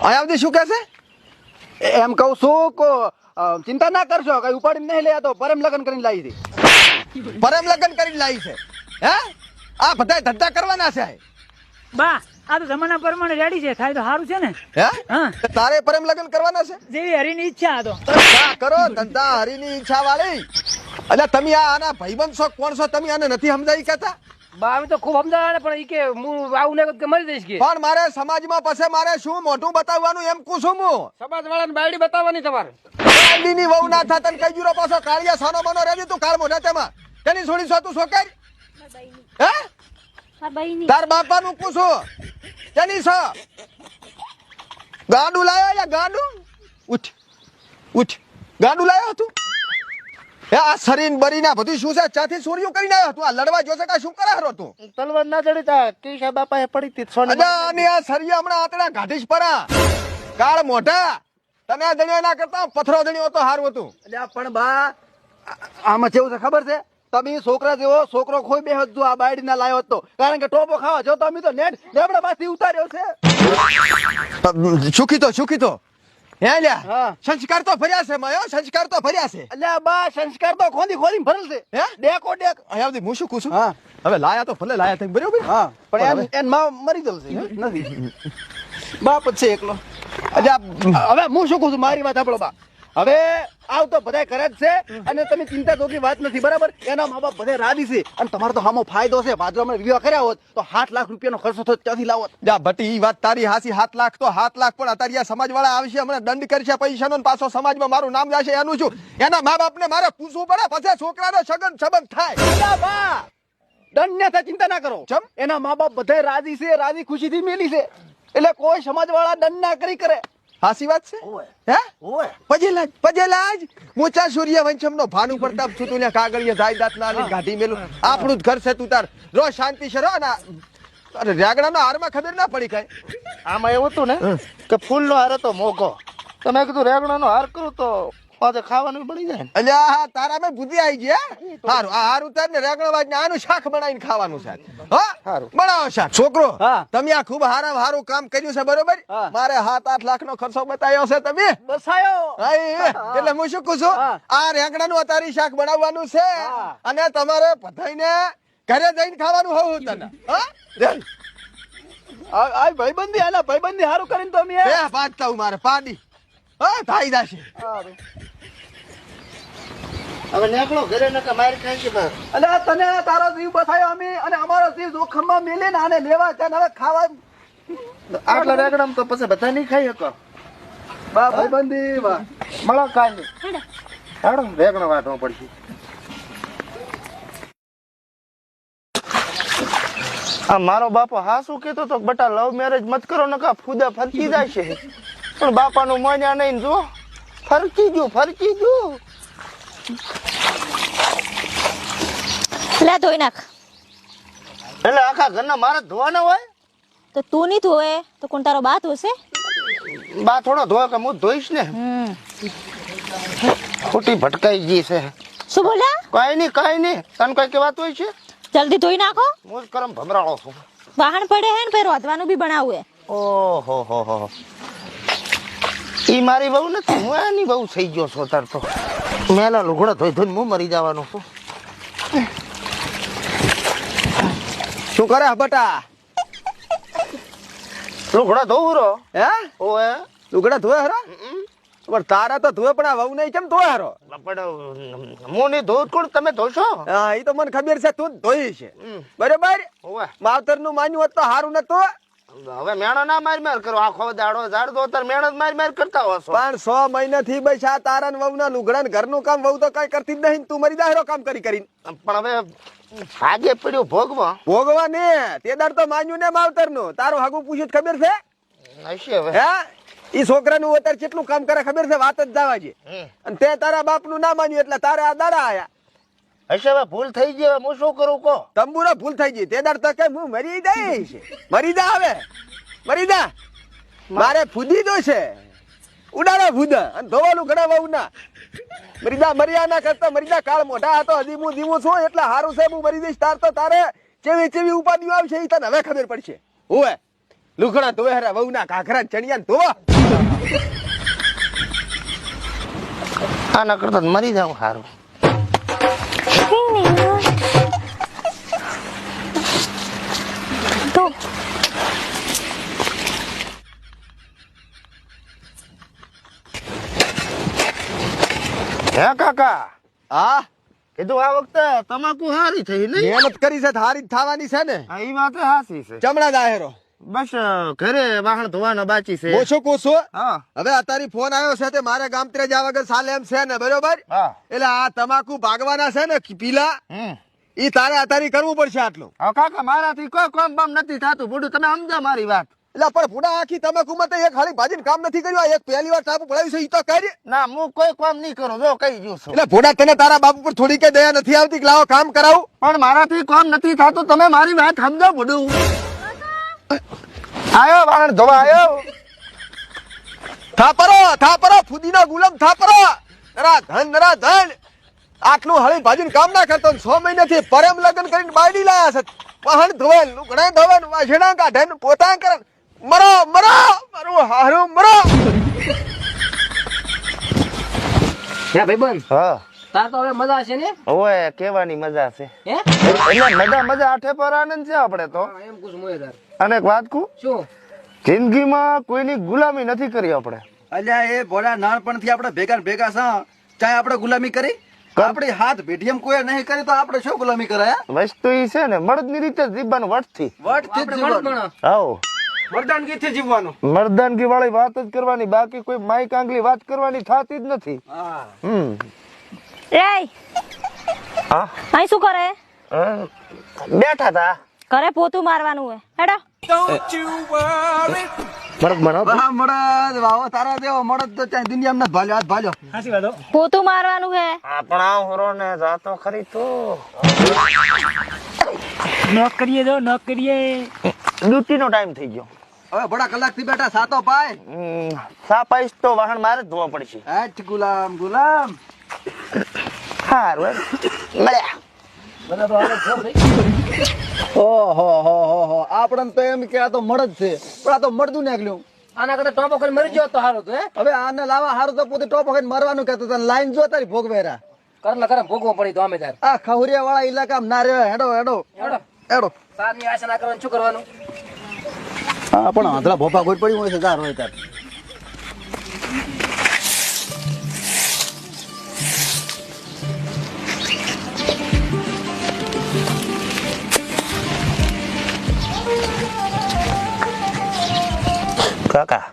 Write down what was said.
આયાવતી શું કહે છે? એમ કહું છું કે ચિંતા ના કરશો, કઈ ઉપાડીને નહીં લે, તો પરમ લગ્ન કરીને લાવી હતી. પરમ લગ્ન કરીને લાવી છે? હે આ બધા ધંધા કરવાના છે? બા આ તો જમાના પ્રમાણે રેડી છે, થાય તો સારું છે ને. હે હા તારે પરમ લગ્ન કરવાના છે? જેવી હરીની ઈચ્છા હતો. ધંધા કરો, ધંધા હરીની ઈચ્છા વાળી. એટલે તમે આના ભાઈબંધ છો, કોણ છો તમે? આને નથી સમજાવી કહેતા? બા અમે તો ખૂબ સમજાવે પણ ઈ કે હું આવું ને કે મરી જઈશ કે. પણ મારે સમાજમાં પછી મારે શું મોઢું બતાવવાનું એમ કહું છું હું. સમાજ વાળાને બાયડી બતાવવાની તમારે. બાયડીની વહુ ના થા તને કઈ જુરો પાછો કાળિયા સાનો મનો રેડી તું કાળ મોઢા તેમાં તેની છોડી છો તું છોકરી? હે તાર બાપાનું પૂછું તેની છો? ગાડું લાયો યા ગાડું? ઉઠ ઉઠ, ગાડું લાયો તું? હે આ શરીર બરીના બધું શું છે? ચાથી સોરીઓ કરીને આવ્યો તું? આ લડવા જોશે કે શું કરે હરો તું? તલવાર ના ચડી તા ટીશા બાપા એ પડી તી સોની. અને આ સરિયા હમણાં આતડા ગાઢીશ પરા કાળ મોઢા. તને આ દણિયા ના કરતા પથરો દણિયો તો હારું હતું. એટલે પણ બા આમાં કેવું છે ખબર છે? તમે છોકરા જેવો છોકરો ખોઈ બે હતો આ બાયડી ના લાયો હતો, કારણ કે ટોપો ખાવા જો તમે તો નેટ લેબડા માંથી ઉતાર્યો છે. સુખી તો હે લ્યા સંસ્કાર તો ભર્યા છે માયો, સંસ્કાર તો ભર્યા છે. એટલે બા સંસ્કાર તો ખોદી ભરેલ છે. હે ડેકો ડેક હવે હું શું કહું છું? હવે લાયા તો ભલે લાયા તમે બરોબર. હા પણ એન માં મરી ગયેલ છે નથી બાપ જ છે એકલો. એટલે હવે હું શું કહું છું, મારી વાત સાંભળો બા. હવે આવ તો બધા કરે જ છે અને તમે ચિંતા જોગી વાત નથી, બરાબર? એના મા બાપ બધા રાજી છે અને તમારો તો સામો ફાયદો છે. ભાદરમાં વિવાહ કર્યા હોત તો 7 લાખ રૂપિયાનો ખર્ચો થતો ત્યાંથી લાવોત. જા ભટ્ટી ઈ વાત તારી હાસી. 7 લાખ તો 7 લાખ પણ અત્યારે આ સમાજ વાળા આવશે હમણાં દંડ કરશે પૈસાનો, પાછો સમાજમાં મારું નામ જશે. એનું શું? એના મા બાપ ને મારે પૂછવું પડે, પછી છોકરાનો સગન સંબંધ થાય. બા દંડ ને થાય ચિંતા ના કરો. ચમ એના મા બાપ બધા રાજી છે, રાજી ખુશીથી મેલી છે, એટલે કોઈ સમાજ વાળા દંડ ના કરી કરે. હાસી વાત છે? હે પજેલાજ મોચા સૂર્ય વંશમ નો ભાનુ પ્રતાપ છું તું કાગળિયા જાયદાદ ના ગાઢી મેલું. આપણું જ ઘર છે, તું તાર રો શાંતિ છે. રો ના અરે રેગડા નો હારમાં ખબર ના પડી કઈ. આમાં એવું હતું ને કે ફૂલ નો હાર હતો મોઘો, તો મેં કીધું રેગણો નો હાર કરું તો પાછે ખાવાનું બની જાય. અલ્યા તારા મેં બુદ્ધિ આવી ગઈ. હારું આ હારું તાર ને રેગણો વાજ ને આનું શાક બનાવીને ખાવાનું છે. હા બનાવો શાક. છોકરો તમે આ ખૂબ હારું કામ કર્યું છે, બરોબર? મારે 7-8 લાખ નો ખર્ચો બતાવ્યો છે તમે બસાયો. એટલે હું શું કહું છું, આ રેગડા નું અત્યારે શાક બનાવવાનું છે અને તમારે બધાઈને ઘરે જઈને ખાવાનું હોવું તને. આ ભાઈબંધી આના ભાઈબંધી હારું કરીને તો અમે પાડતા હું મારે પાડી થાય જશે. હવે નીકળો ઘરે નકા મારી ખાઈ છે બસ. એટલે તને તારો જીવ બસાયો અમે અને અમારો જીવ જોખમમાં મેલે ને આને લેવા છે હવે ખાવા આટલા રેગડામ તો પછી બધા નહીં ખાઈ શકો. બા ભાઈબંધી બા મળો કાઈ હેડો રેગણો વાટવો પડશે. આ મારો બાપો હા શું કેતો તો બટા લવ મેરેજ મત કરો નકા ફૂદા ફરકી જાય છે, પણ બાપાનું માન્યા નહીં. જો ફરકી ગયું લે ધોઈ નાખ. એટલે આખા ઘરના મારે ધોવાના હોય તો તું નહીં ધોવે તો કોણ તારો બા ધોશે? બા થોડો ધોવે કે હું ધોઈશ ને. ખોટી ભટકાઈ ગઈ છે. શું બોલ્યા? કઈ નહીં તને કઈ કહેવાતું હોય છે? જલ્દી ધોઈ નાખો. હું જ કરમ ભમરાળો છું. વાહન પડે હે ને પછી રોધવાનું બી બનાવવું હે. ઓહો હો ઈ મારી બહુ નથી, હું એની બહુ થઈ ગયો છું તાર તો. મેલા લુગડા ધોઈ હું મરી જવાનો છું. શું કરે બટા? લુગડા ધોવું રો. હે ઓએ લુગડા ધોવે હરો? પણ તારા તો ધોવે પણ આ વહુ નહીં કેમ ધોવે હરો? પણ હું નહીં ધોઉં કોણ તમે ધોશો? હા એ તો મને ખબર છે, તું જ ધોઈ છે બરોબર. ઓએ માવતર નું માન્યું હોત તો સારું નતું. હવે મેણો ના માર કરો, આખો દાડો ઝાડ દો તાર મેણો માર કરતા હશો. પણ 6 મહિનાથી બસ આ તારા ને વહુ ના લુગડા ને ઘરનું કામ વહુ તો કઈ કરતી જ નહીં. તું મરી જાય કામ કરીને. પણ હવે ભાગે પડ્યું ભોગવા ને તે દાડ તો માન્યું ને માવતર નું. તારું હાગું પૂછ્યું ખબર છે? હશે હવે. હે ઈ છોકરા નું અત્યારે કેટલું કામ કરે ખબર છે? વાત જ જવા છે. અને તે તારા બાપ નું ના માન્યું એટલે તારે આ દાડા આયા. હશે હવે ભૂલ થઈ ગઈ, હું શું કરું કો? તંબુરો ભૂલ થઈ ગઈ. તે દાડ તો કે હું મરી જાય છે. મરી જા હવે મરી જા. મારે ફૂદી દો છે ઉડાડો ફૂદા અને ધોવાનું ઘણા વહુ ના. મર્યા ના કરતા મરી જા. કાળ મોઢા હતો ધીમું છું એટલે હારું છે. હું મરી જઈશ તાર તો તારે ચેવી ઉપાધિઓ આવશે એ તને હવે ખબર પડશે. હોય લુગડા ધોવે હરા વહુના ઘાઘરા ચણિયા ને ધોવા. આના કરતા તો મરી જાવ સારું. તો હે કાકા હા કીધું આ વખતે તમાકુ હારી થઈ નહીં? મહેનત કરી છે તો હારી જ થવાની છે ને. હા, ઈ વાત હાસી છે. ચમડા દાહેરો બસ ઘરે વાહણ ધોવાના બાકી છે. ઓછો કોસો. હા હવે અત્યારે ફોન આવ્યો છે તે મારે ગામત્રે જવા વગર સાલે એમ છે ને, બરોબર? હા એટલે આ તમાકુ ભાગવાના છે ને પીલા, ઈ તારે અત્યારે કરવું પડશે આટલું. હવે કાકા મારાથી કોઈ કામ બામ નથી થતું. બધું તમે સમજો મારી વાત. એટલે પણ પૂડા આખી તમાકુ માં તો એક હાલી ભાજીને કામ નથી કર્યું. આ એક પહેલી વાર સાપુ પડાવ્યું છે ઈ તો કરી. ના હું કોઈ કામ નહીં કરું, જો કહી દઉં છું. એટલે ભોડા તને તારા બાપુ પર થોડી કે દયા નથી આવતી કે લાવો કામ કરાવું? પણ મારાથી કામ નથી થતું. તમે મારી વાત સમજો. બધું આયો વાહણ ધોવા આયો. થાપરો ફુદીનો ગુલામ થાપરો. નરા ધન આટલું હળી ભાજીને કામ ના કરતો ને 6 મહિનાથી પરમ લગ્ન કરીને બાયડી લાયા છે. વાહણ ધોવે, લુગડા ધોવે, વાસણા કાઢે ને પોતા કરે. મરો મારું હારું મરો. હે ભાઈબંધ, હા તાર તો હવે મજા છે ને? ઓય કેવાની મજા છે. હે? એટલે મજા આઠે પર આનંદ છે આપણે તો. એમ કુછ મોય તાર. અને એક વાત કહું, શું? જિંદગીમાં કોઈની ગુલામી નથી કરી આપણે. અલ્યા એ ભોળા નાનપણથી આપણે ભેગા ને ભેગા છે. ચાહે આપણે ગુલામી કરી, આપણી હાથ ભેટીએમ કોઈ નહીં કરી તો આપણે શું ગુલામી કરાય? વસ્તુ ઈ છે ને મળદની રીતે જીવવાનું વટથી. આપણે મર્દ આવો મર્દાનગીથી જીવવાનું. મર્દાનગી વાળી વાત જ કરવાની, બાકી કોઈ માઈ કાંગલી વાત કરવાની થતી જ નથી. એય હા અહીં શું કરે? બેઠા તા ઘરે પોતું મારવાનું હે. હેડો. મરદ બનાવ. મળદ વાવો તારા દેવો મળદ તો ચાહે દુનિયામાં નથી ભાલ્યો, હાથ ભાલ્યો. સાચી વાત હો. પોતું મારવાનું હે. આપણા હોરો ને જાતો ખરી તો નોકરીએ દો નોકરીએ. ડ્યુટી નો ટાઈમ થઈ ગયો. હવે બડા કલાક થી બેઠા સાતો પાય. સાપાઈશ તો વાહન મારે જ ધોવા પડશે. હેઠ ગુલામ હારું મળ્યા. ઓહો આપણને તો એમ કે આ તો મળદ છે, પણ આ તો મળદું નીકળ્યું. આના કરતા ટોપો કરી મરી ગયો તો સારું હતું. હે, હવે આને લાવવા હારું તો પોતે ટોપ વખત મારવાનું કહેતો હતો. લાઈન જો તારી ભોગવેરા કરે ભોગવો પડી તો અમે તાર. આ ખવરિયા વાળા ઇલાકામાં ના રહ્યો. હેડો સારની આશા ના કરવાનું, શું કરવાનું? હા પણ આંધળા ભોપા કોઈ પડ્યું હોય છે તાર હોય તાર. કાકા